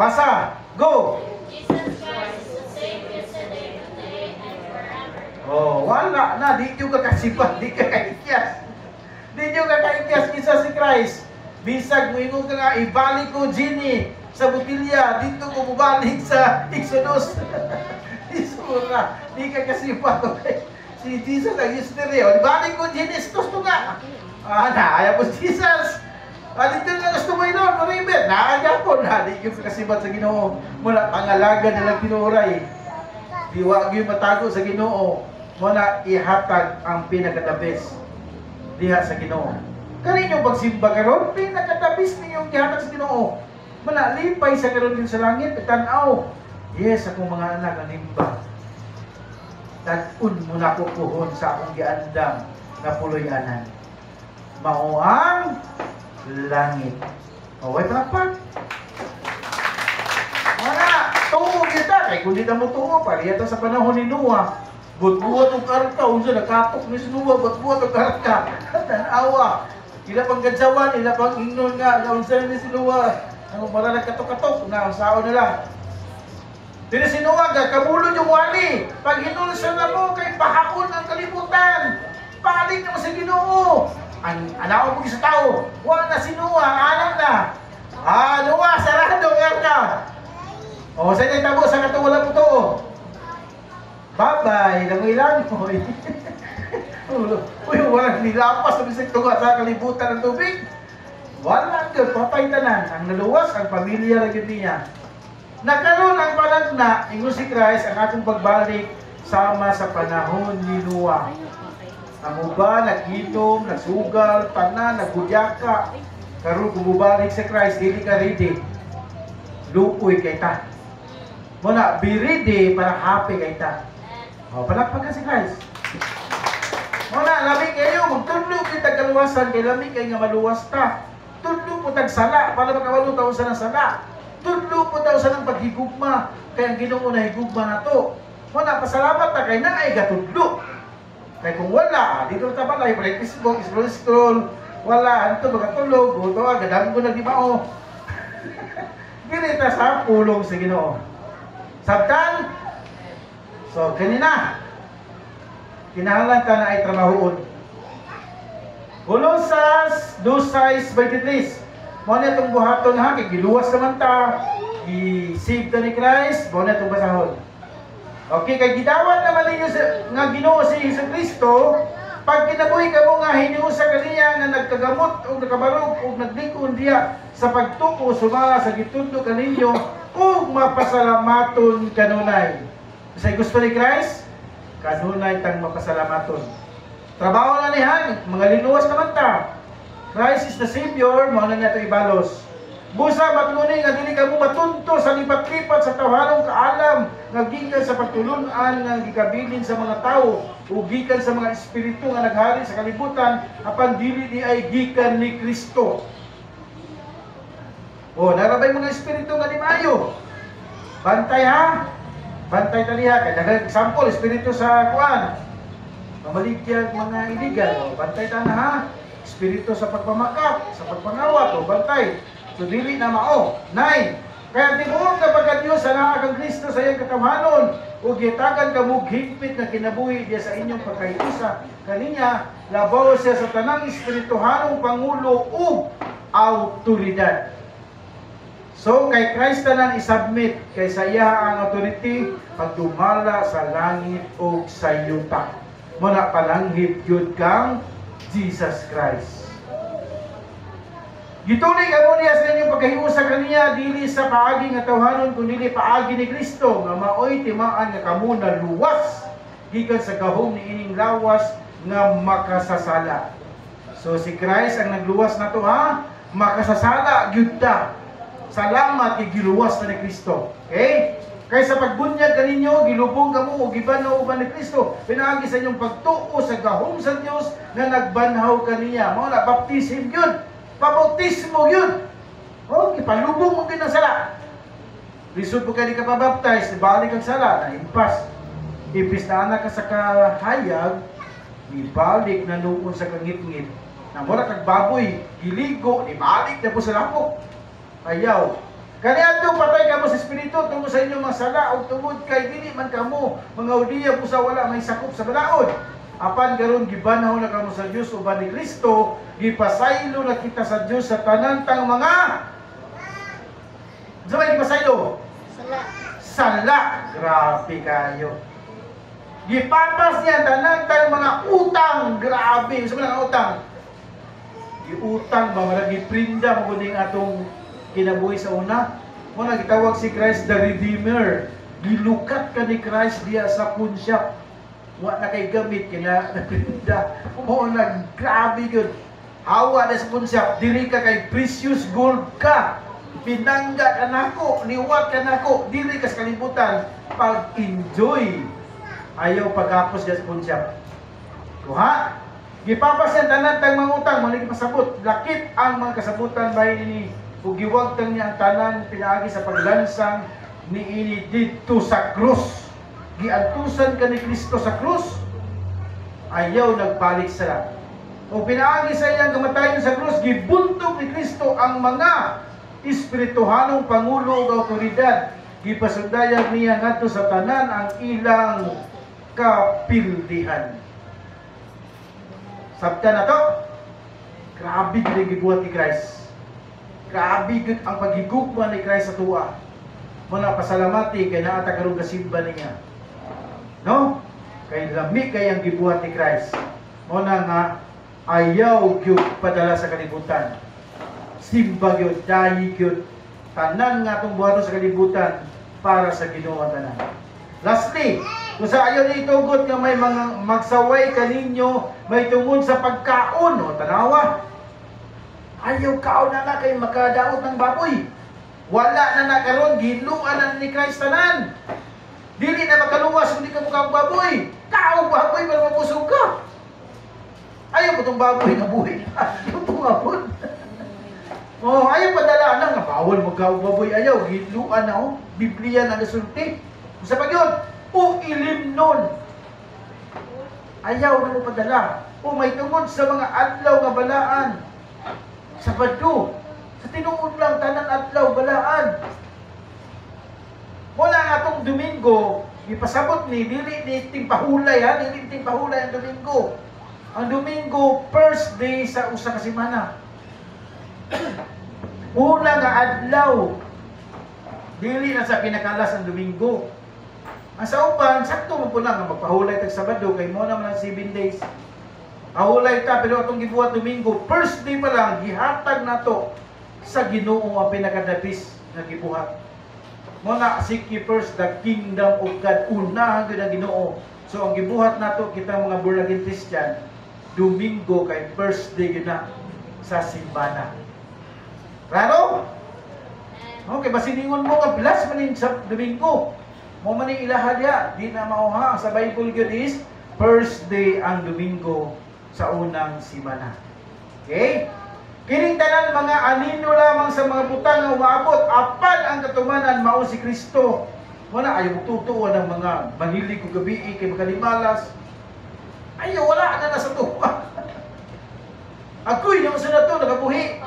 Basa, go. Jesus Christ is the same yesterday, today, and forever. Oh, wala na, di yung kakasipan, di ka kaikyas. Di yung kakaikyas kisa si Christ. Bisag mo ingon ka nga, ibalik ko Gini sa botilya, dito ko bubalik sa Exodus. Isura, di ka kasi pato si Jesus ang history. O, balik ko Genesis to nga. Ayaw po Jesus. Dito na gusto mo yun, Maribet. Nakagapon na. Di yung kasibat sa Ginoo. Mula pangalaga na lang tinuray. Di wag yung matago sa Ginoo. Muna ihatag ang pinakadabis diha sa Ginoo. Kaninyo pagsimba karon, pinakadabis ninyong ihatag sa Ginoo. Muna lipay sa karon din sa langit, tanaw. Yes, akong mga anak ang nimba. Tan-un mo na kukuhon sa akong giandam na puloy-anan. Mao ang langit. Okay, palakpak. Wala, tungo kita. Kaya kung di na mo tungo, pariyata sa panahon ni Noah. Buat-buat ang karta. Unsa nakapok ni si Noah, buat-buat ang karta. Tanawa. Ila pang gadsawan, ila pang ingnon nga. Unsa ni si Noah. Ang para nagkatok-katok na, sao na lang. Dili si Noah, kamulod yung wali. Pag hinulsan na mo, kay pahakon ang kalibutan. Balik naman sa Ginoo. Ang alaw mo sa tao, wala na si Noah, alam na. Noah, sarado ka. O, sa inyo tabo, sa katuwala po to. Bye-bye, langoy-lang. Uy, walang nilapas na bisag tuga sa kalibutan ng tubig. Wala yun, papay tanan. Ang naluwas, ang pamilya na yun niya. Nagkaroon ang palagna, ingo si Christ, ang atong pagbalik sama sa panahon ni Noah. Ang uba, naghitom, nagsugal, tanan, nagbudyaka. Karon kung bubalik sa Christ, dili ka ready. Luoy kay ta. Muna, be ready para happy kay ta. O, palakpak ka si Christ. Muna, lami kayo, magtudlo kita kaluwasan, kay lami kayo nga maluwas ta. Tudlo po tag sala, para makawalo taon sa ng sala. Tudlo po taon sa ng paghigugma, kaya ang Ginoo na higugma na to. Muna, pasalamat ta kay na ay gatudlo. Kaya kung wala, dito na tabalay, Facebook, scroll, wala, ano to, magkatulog, buto, agadami ko na di mao. Ginita sa pulong sa Ginoo. Sabtan? So, kanina, kinahanglan ka na ay trabahoon. Colossus 2:23. Mo na itong buhaton ha, kay giluwas naman ta, i-save ta ni Christ, mo na itong basahon. Okay, kay gidawat naman ninyo nga Ginoo si Jesucristo, pag kinabuhi ka mo nga hiniusa kaniya nga nagkagamot o nakabarog o naglikon diya sa pagtuko sumala sa gitundo kaninyo o mapasalamaton kanunay. Kasi gusto ni Christ, kanunay tang mapasalamaton. Trabaho na nihan, mga linuwas naman ta. Christ is the Savior, mao na niya ito ibalos. Busa matunguni nga dili ka mo matunto sa lipat-lipat sa tawhanong kaalam nga gikan sa pagtulunan nga gikabilin sa mga tawo o gikan sa mga espiritu nga naghari sa kalibutan apan dili di ay gikan ni Kristo. O narabay mga espiritu nga di maayo. Bantay ha. Bantay taliha kay daghang example espiritu sa kuan. Mamaligya mga iligan, o bantay ta na ha. Espiritu sa pagpamakap, sa pagpangawat, o bantay. So, dili na mao. 9. Kaya tinuong na pagka-Diyos sa nakakang Kristo sa iyong katamanon o gitagan ka mo higpit na kinabuhi diya sa inyong pagkaisa. Kaninya, labaw siya sa tanang espirituhanong pangulo o autoridad. So, kay Christ tanan isubmit kay sa iya ang authority pagdumala sa langit o sa yuta. Muna palanghit yun kang Jesus Christ. Gituloy ka mo niya sa inyong pagkahiusa sa kaniya, dili sa paagi nga tawhanon, kundi paagi ni Kristo, nga maoy timaan nga kamo na luwas, gikan sa gahom ni ining lawas, nga makasasala. So si Christ ang nagluwas na to ha, makasasala, gyudta. Salamat, giluwas na ni Kristo. Okay? Kaya sa pagbunyag kaninyo, gilubong ka mo, o gibanaw uban ni Kristo, pinaagi sa inyong pagtuo sa gahom sa Diyos, na nagbanhaw kaniya. Mga na, baptism yun. Pabautismo yun. O, ipalubong mo din ang sala. Lisod po ka di ka pabaptize, ibalik ang sala, na impas. Ipis na anak ka sa kahayag, ibalik na noon sa kangit-ngit. Na mula kag baboy, giligo, ibalik na po sa lapok. Ayaw. Kaniya ito, patay ka mo sa espiritu, tungo sa inyong mga sala, o tungod kay dili man ka mo, mga udiya po sa wala, may sakop sa balaod. Apan garon gibanaw na kamo sa Dios uban ni Kristo, gipasaylo na kita sa Dios sa tanantang mga Sa may gipasaylo? Sala. Sala. Grabe kayo. Gipapas niya tanan tayong mga utang. Grabe. Sa mga utang. Giutang ba maragi prinda mo kuning atong kinabuhi sa una. Muna gitawag si Christ the Redeemer. Gilukat ka ni Christ diya sa pawn shop. Wa na kay gamit kaya naprinda. Mo na grabe gyud. Hawa na sa pawn shop, diri ka kay precious gold ka. Pinangga ka nako, liwat ka nako, dili ka sa kalibutan pag-enjoy. Ayaw pagapos sa pawn shop. Kuha. Gipapas yan tanan tang mga utang, maligi pasabot. Lakit ang mga kasabutan bahin ini. Ug giwagtang niya ang tanan pinaagi sa paglansang niini dito sa krus. Giantusan ka ni Kristo sa krus. Ayaw nagbalik sila. O pinaagi sa iyang kamatayon sa krus, gibuntog ni Kristo ang mga espirituhanong pangulo ug awtoridad. Gipasundayan niya ngadto sa tanan ang ilang kapildihan. Sabta na to. Grabe gid ang gibuhat ni Christ. Grabe gid ang paghigugma ni Christ sa tuwa. Muna pasalamati kay naata karon kasimba niya. No? Kay lami kay ang gibuhat ni Christ. Muna nga ayaw gyud padala sa kalibutan. Simba gyud, dayi gyud. Tanan nga atong buhaton sa kalibutan para sa Ginoo tanan. Lastly, kung sa ayaw ni itugot nga may mga magsaway kaninyo, may tungod sa pagkaon o tanawa. Ayaw kaon na kay makadaot ng baboy. Wala na karon giluan na ni Christ tanan. Dili na makaluwas hindi ka mukhang baboy. Kaon baboy para mabusog ka. Ayaw mo itong baboy na buhay. Ayaw itong hapon. Oh, ayaw padala na nga bawal magkaon baboy. Ayaw giluan na oh. Biblia na nasulti. Sa pagyon, o ilimnon. Ayaw na mo padala. O may tungod sa mga adlaw nga balaan. Sabado. Sa tinuod lang, tanan adlaw, balaan. Wala nga itong Domingo, ipasabot ni, dili ting pahulay ha, dili ting pahulay ang Domingo. Ang Domingo, first day sa usa ka semana. Una nga adlaw. Dili na sa pinakalas ang Domingo. Ang sa uban, sakto mo po lang magpahulay tag Sabado kay mo naman ang 7 days. Ahulay ta pero atong gibuhat Domingo, first day pa lang gihatag nato sa Ginoo ang pinakadapis nga gibuhat. Mo na seek ye first the kingdom of God, una gyud ang Ginoo. So ang gibuhat nato kita mga born again Christian, Domingo kay first day gyud na sa simbana. Klaro? Okay, basiningon mo nga bless man sa Domingo. Mo man ilaha diha, di na mauha sa Bible gyud is first day ang Domingo sa unang semana. Okay? Kining tanan mga anino lamang sa mga butang nga umaabot apan ang katumanan mao si Kristo. Wala ayaw tutuwa ng mga manili ko gabi kay makalimalas. Ayaw wala na sa tuwa. Ako'y naman sa nato nagabuhi.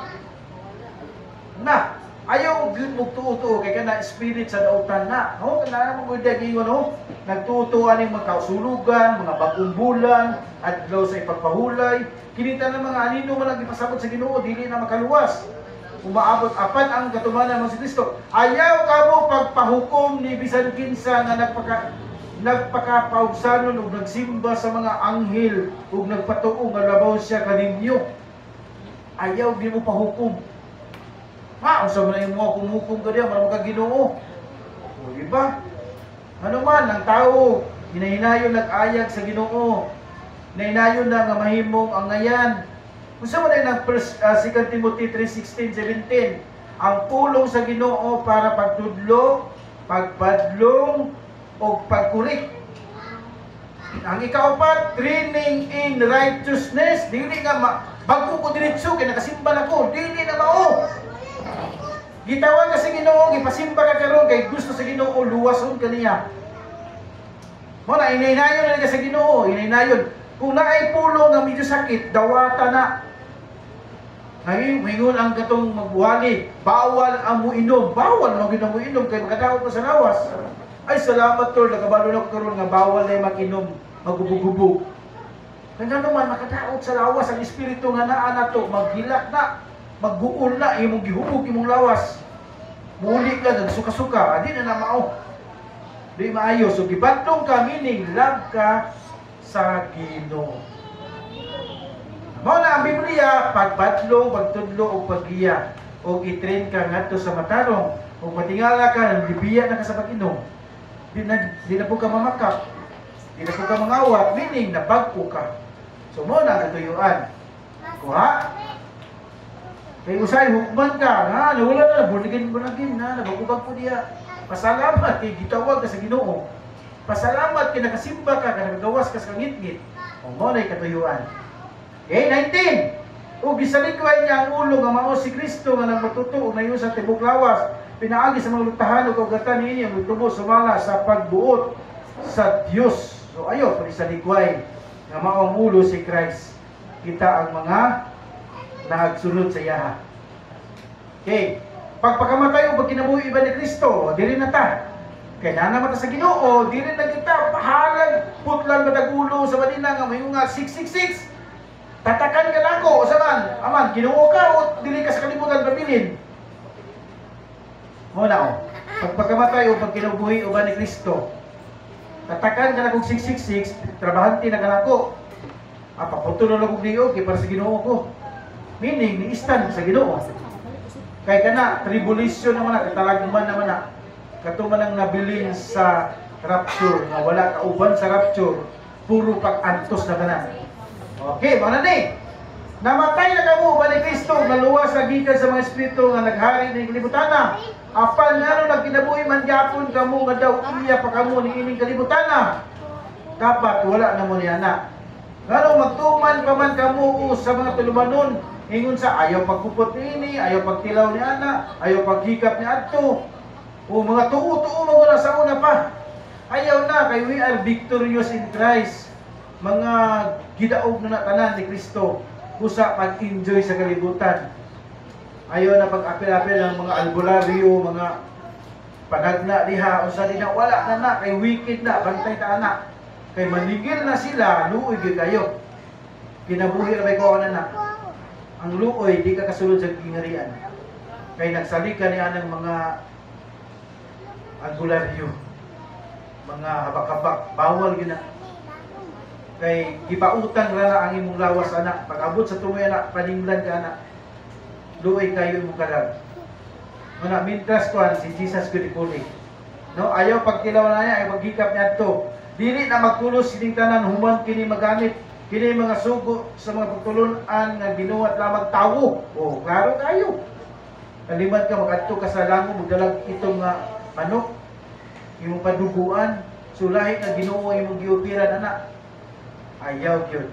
Na, ayaw gyud mo tuo kay kana spirit sa dautan na. No, kana mo gyud gingon no. Nagtutuan ning mga kausulugan, mga bagong bulan, adlaw sa ipagpahulay. Kinita ng mga anino man ang gipasabot sa Ginoo dili na makaluwas. Umaabot apan ang katumanan mo si Kristo. Ayaw kamo pagpahukom ni bisan kinsa nga nagpakapawsanon ug nagsimba sa mga anghel ug nagpatuo nga labaw siya kaninyo. Ayaw di mo pahukom. Unsa man ang mo kumukom ka diya para makaginoo. O di ba? Ano man ang tao hinahinayon nag-ayag sa Ginoo. Nahinayon na nga mahimong ang ngayan. Unsa man ay ng 2 Timothy 3:16, 17. Ang pulong sa Ginoo para pagtudlo, pagpadlong o pagkurik. Ang ikaapat, training in righteousness. Dili nga bago ko diretso kay nakasimba na ko. Dili na mao. Gitawag ka sa Ginoo, gipasimba ka karon kay gusto sa Ginoo luwason kaniya. Mo na ininayon na ka sa Ginoo, ininayon. Kung naay pulo nga medyo sakit, dawata na. Ngayon ang katong magwali, bawal ang muinom. Bawal mo ginang muinom kay makadaot pa sa lawas. Ay salamat Lord, nakabalo na ko karon nga bawal na makinom, magubog-ubog. Kaya naman makadaot sa lawas ang espiritu nga naa nato, maghilak na, magbuol na imong gihubog imong lawas. Muli ka, nagsuka-suka, di na mao. Di maayo. So, gibatlong ka, meaning love ka sa Ginoo. Mao na ang Biblia, pagbatlong, pagtudlo, o paggiya. O i-train ka ngadto sa matarong. O matingala ka, libiya na ka sa pag-inom. Di na po ka mamakap. Di na po ka mangawat, meaning nabagpo ka. So, mao na ang katuyuan. Kuha? Kaya usay, hukman ka, ha? Nawala na, bunagin, ha? Nabagubag po diya. Pasalamat kay gitawag ka sa Ginoo. Pasalamat kay nakasimba ka, nagagawas ka sa ngit-ngit. O mo na'y katuyuan. Okay, 19. O gisalikay niya ang ulo nga mao si Kristo nga nagmatuto o nayon sa tibok lawas. Pinaagi sa mga lutahan o kaugatan niya ang tubo sumala sa pagbuot sa Dios. So ayo, pagsalikay nga mao ang ulo si Christ. Kita ang mga nagsunod sa iya. Okay. Pagpakamatay o pagkinabuhi iba ni Kristo, dili na ta. Kaya nanamata sa Ginoo, dili na kita bahalag putlan madagulo sa Madina nga mayong nga 666. Tatakan ka nako sa man. Aman, Ginoo ka o dili ka sa kalibutan pabilin. Mo na o. Pagpakamatay o pagkinabuhi iba ni Kristo, tatakan ka na kong 666, trabahanti na ka nako. Papunto na lang kong diyo, para sa Ginoo ko. Meaning, ni-stand sa Ginoo. Kaya ka na, tribulation naman na, katalagman naman na. Katuman ang nabilin sa rapture, na wala kauban sa rapture, puro pag-antos na ka na. Okay, mga nani. Namatay na kamo ba ni Kristo, naluwas na gikan sa mga espiritu nga naghari ng kalibutana. Apan nga nagkinabuhi man gyapon kamo nga daw iya pa kamo ni ining kalibutana. Dapat wala na mo niya na. Ngano magtuman pa man kamo sa mga tulumanon, ingon sa ayaw pagkupot ni ayaw pagtilaw ni ana, ayaw paghikap ni adto. O mga tuo-tuo mo na sa una pa. Ayaw na kay we are victorious in Christ. Mga gidaog na tanan ni Kristo usa pag-enjoy sa kalibutan. Ayaw na pag-apil-apil ng mga albularyo, mga panagna diha usa din na wala na kay wicked na bantay ta anak. Kay manigil na sila, luoy gyud kayo. Kinabuhi ra bay ko na. Ang luoy di ka kasulod sa gingarian. Kay nagsalika ni anang mga albularyo, mga habak-habak, bawal gyud na. Kay gipautang ra na ang imong lawas anak. Pag-abot sa tumoy anak, paninglan ka anak. Luoy kayo imong kalag. Muna mintras kuan si Jesus gud ipuli. No, ayaw pagtilaw na niya ay maghikap niya adto. Dili na magtulos sining tanan human kini magamit kini mga sugo sa mga pagtulon-an nga binuhat lamang tawo. Oh, klaro kayo. Kalimat ka makadto ka sa lango magdalag itong manok imong paduguan sulahi na Ginoo imong giupiran anak. Ayaw gyud.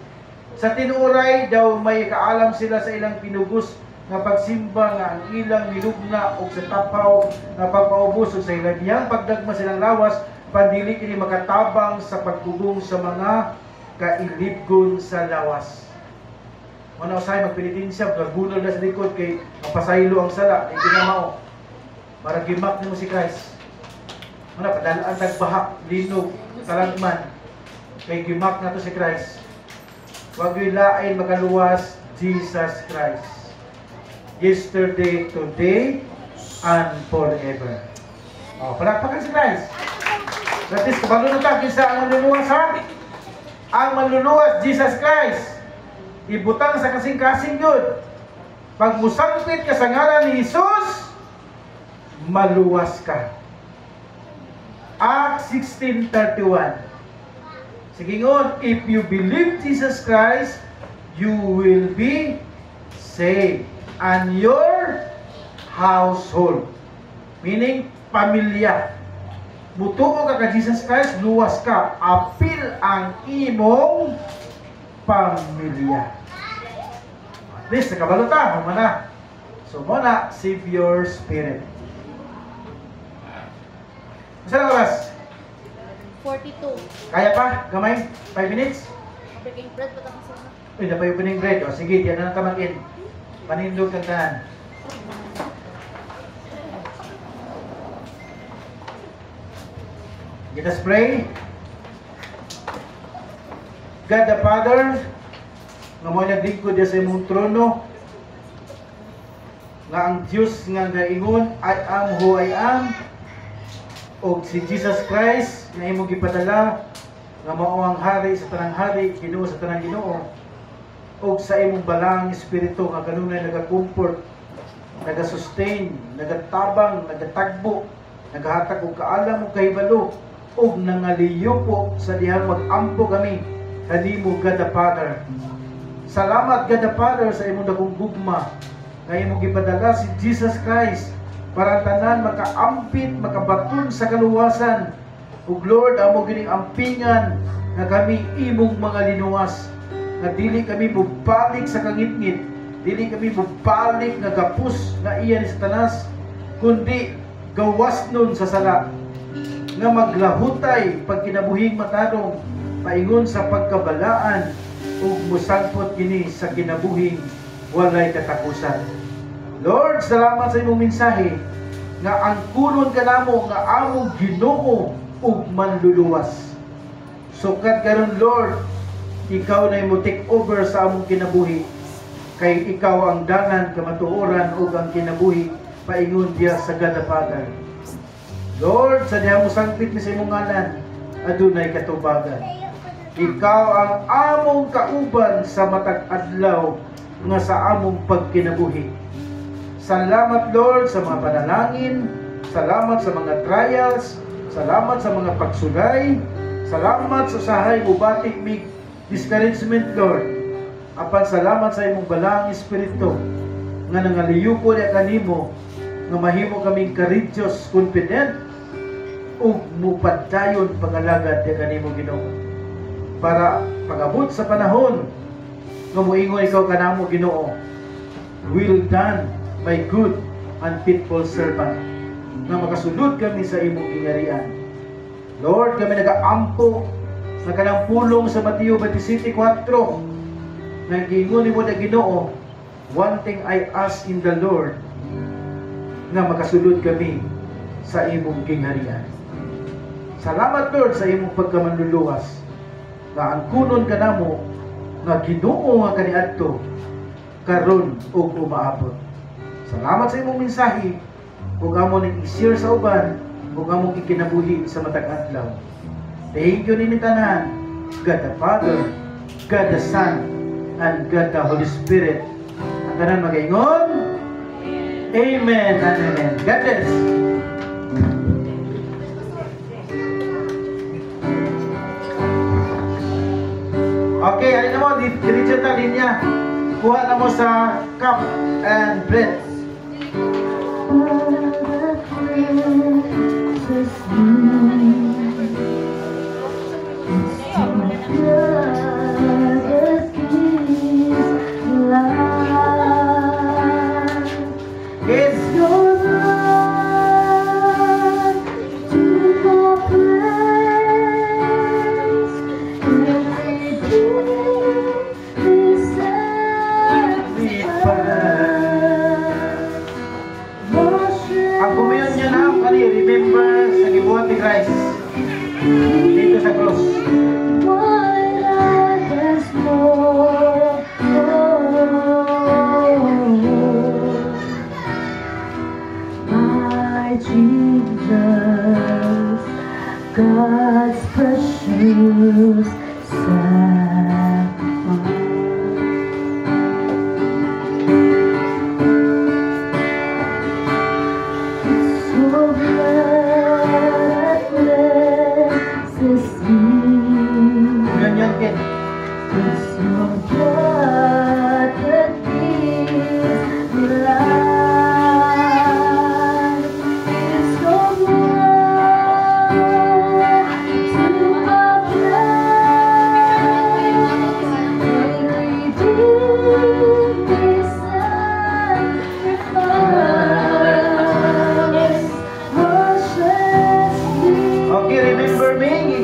Sa tinuray daw may kaalam sila sa ilang pinugos nga pagsimba nga ang ilang nilugna og sa tapaw nga pagpaubos sa ilang yang pagdagma silang lawas pandili kini makatabang sa pagtugong sa mga kailibgon sa lawas. Muna usay magpilitin siya gagulol na sa likod kay mapasaylo ang sala ay ginamao. Maragimak nimo si Christ. Muna padalaan tagbaha linog talagman kay gimak na to si Christ. Wag lain makaluwas Jesus Christ. Yesterday, today, and forever. Oh, palakpakan si Christ. That is, malulutas kinsa ang manluluwas ha? Ang manluluwas, Jesus Christ. Ibutang sa kasing-kasing yun. Pag musangpit ka sa ngalan ni Jesus, maluwas ka. Acts 16:31. Sige ngon, if you believe Jesus Christ, you will be saved. And your household. Meaning, pamilya. Mutuo ka ka Jesus Christ, luwas ka. Apil ang imong pamilya. At least, nakabalota. Humana. So, muna, save your spirit. Saan ang oras? 42. Kaya pa? Gamay? 5 minutes? Breaking bread pa tapos na. Uy, na pa yung opening bread. O, sige, diyan na natamagin. Panindog kang tanan. Let us pray. God the Father, nga mo naglingkod sa imong trono, nga ang Dios nga gaingon I am who I am, o si Jesus Christ nga imong gipadala nga mao ang hari sa tanang hari, Ginoo sa tanang Ginoo, o sa imong balang espiritu nga kanunay naga-comfort, naga-sustain, nagatabang, nagatagbo, nagahatag og kaalam ug kahibalo, ug nangaliyo po sa dihang mag-ampo kami kanimo God the Father. Salamat God the Father sa imong dagong gugma nga imong gipadala si Jesus Christ para ang tanan makaampit, makabaton sa kaluwasan. Ug Lord, amo gining ampingan nga kami imong mga linuwas, nga dili kami mubalik sa kangitngit, dili kami mubalik nga gapus nga iya ni Satanas, kundi gawas nun sa sala, nga maglahutay pag kinabuhing matarong, paingon sa pagkabalaan, ug musangpot kini sa kinabuhing walay katapusan. Lord, salamat sa imong mensahe nga ang kulon kanamo nga among Ginoo ug manluluwas. Sukat karon Lord, ikaw na mo take over sa among kinabuhi, kay ikaw ang danan kamatuoran ug ang kinabuhi paingon diya sa God the Father. Lord, sa diha mo sangpit ni sa imong ngalan, adunay katubagan. Ikaw ang among kauban sa matag adlaw nga sa among pagkinabuhi. Salamat Lord sa mga panalangin, salamat sa mga trials, salamat sa mga pagsugay, salamat sa usahay mubati mig discouragement Lord. Apan salamat sa imong balang espiritu nga nangaliyo ko niya kanimo, nga mahimo kaming courageous, confident, ug mupadayon pangalagad niya kanimo Ginoo. Para pag-abot sa panahon nga moingon ikaw kanamo Ginoo, well done, my good and faithful servant, nga makasulod kami sa imong gingarian. Lord, kami nagaampo nga kanang pulong sa Mateo 27:4 nga giingon nimo na Ginoo, one thing I ask in the Lord, nga makasulod kami sa imong gingarian. Salamat Lord sa imong pagkamanluluwas, nga ang kunon kanamo nga Ginoo nga kaniadto karon ug umaabot. Salamat sa imong mensahe, ug amo ning i-share sa uban, ug among ikinabuhi sa matag adlaw. Thank you nini tanan, God the Father, God the Son, and God the Holy Spirit. Ang tanan magaingon, Amen and Amen. God bless. Okay, alin na mo, diretso ta linya. Kuha na mo sa cup and bread. It's your blood to my praise. Every day is ang communion na kani remember sa gibuhat ni Christ dito sa cross. My Jesus, God's precious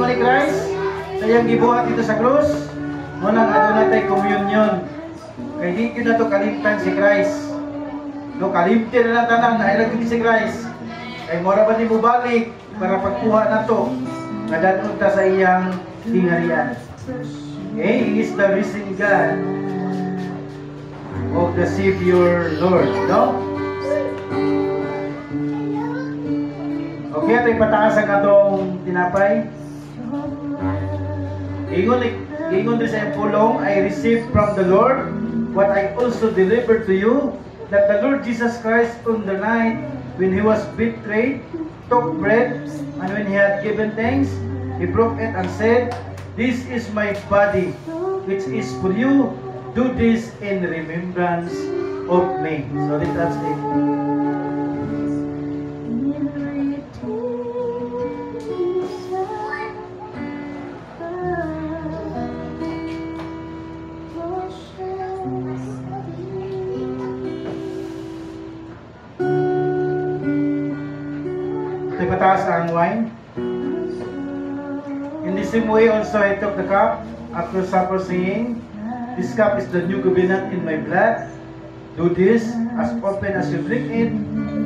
sacrifice. Sayang gibuhat dito sa krus, munang ato natay communion. Kay di ko na to kalimtan si Christ. No, kalimtin na tanan na ilang si Christ. Kay mora ba ni mo balik para pagkuha na to. Nadanon ta sa iyang tingharian. Okay, He is the risen God of the Savior Lord. No? Kaya tayo pataas ang atong tinapay. Ingon din sa pulong, I received from the Lord what I also delivered to you, that the Lord Jesus Christ on the night when he was betrayed, took bread, and when he had given thanks, he broke it and said, "This is my body, which is for you. Do this in remembrance of me." So let's take. Tayo pataas ang wine. In the same way also I took the cup after supper, saying, "This cup is the new covenant in my blood. Do this as often as you drink it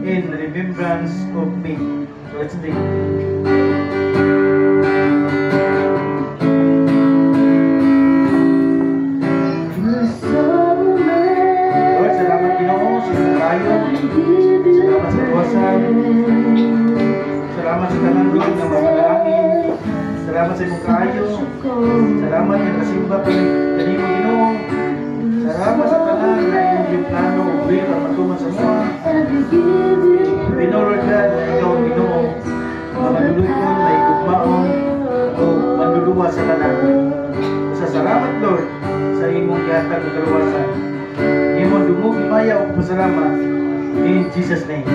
in remembrance of me." So let's drink. Lord, salamat Ginoo sa iyong kayo. Salamat sa kawasan. Salamat sa tanan Lord na mapanalangin. Salamat sa iyong kayo. Salamat yung kasimba pa rin mo Ginoo. Salamat sa tanan na iyong plano o will ang matuman sa mga. Lord God na ikaw Ginoo na manlulukon, na ikugmaon o manluluwa sa tanan. Sa salamat Lord sa imong gihatag na kaluwasan. Imong dungog himaya o pasalamat in Jesus name.